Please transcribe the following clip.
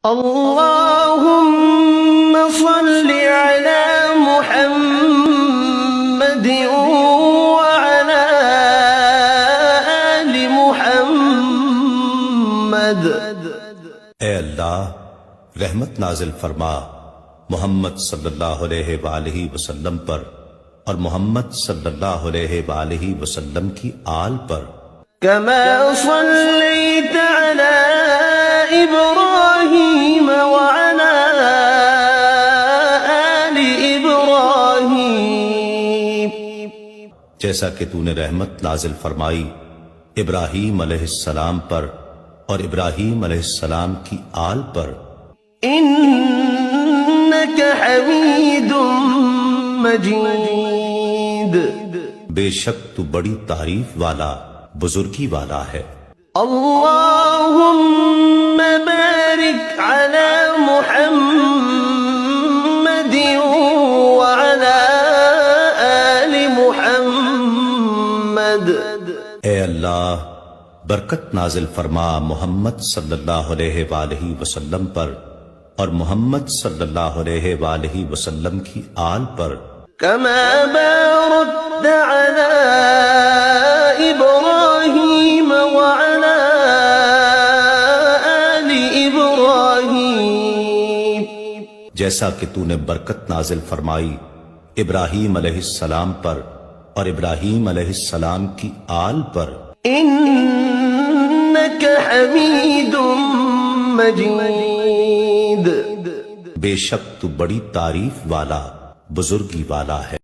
اللهم صل على محمد وعلى آل محمد۔ اے اللہ رحمت نازل فرما محمد صلی اللہ علیہ وآلہ وسلم پر اور محمد صلی اللہ علیہ وآلہ وسلم کی آل پر۔ كما صليت على إبراهيم وعلى آل إبراهيم، جیسا کہ تو نے رحمت نازل فرمائی ابراہیم علیہ السلام پر اور ابراہیم علیہ السلام کی آل پر۔ إنك حميد مجيد، بے شک تو بڑی تعریف والا بزرگی والا ہے۔ اللهم بارك على محمد وعلى آل محمد۔ اے اللہ برکت نازل فرما محمد صلی اللہ علیہ وآلہ وسلم پر اور محمد صلی اللہ علیہ وآلہ وسلم کی آل پر۔ كما باركت على إبراهيم وعلى آل إبراهيم، جیسا کہ تو نے برکت نازل فرمائی ابراہیم علیہ السلام پر اور ابراہیم علیہ السلام کی آل پر۔ إنك حميد مجيد، بے شک تو بڑی تعریف والا بزرگی والا ہے۔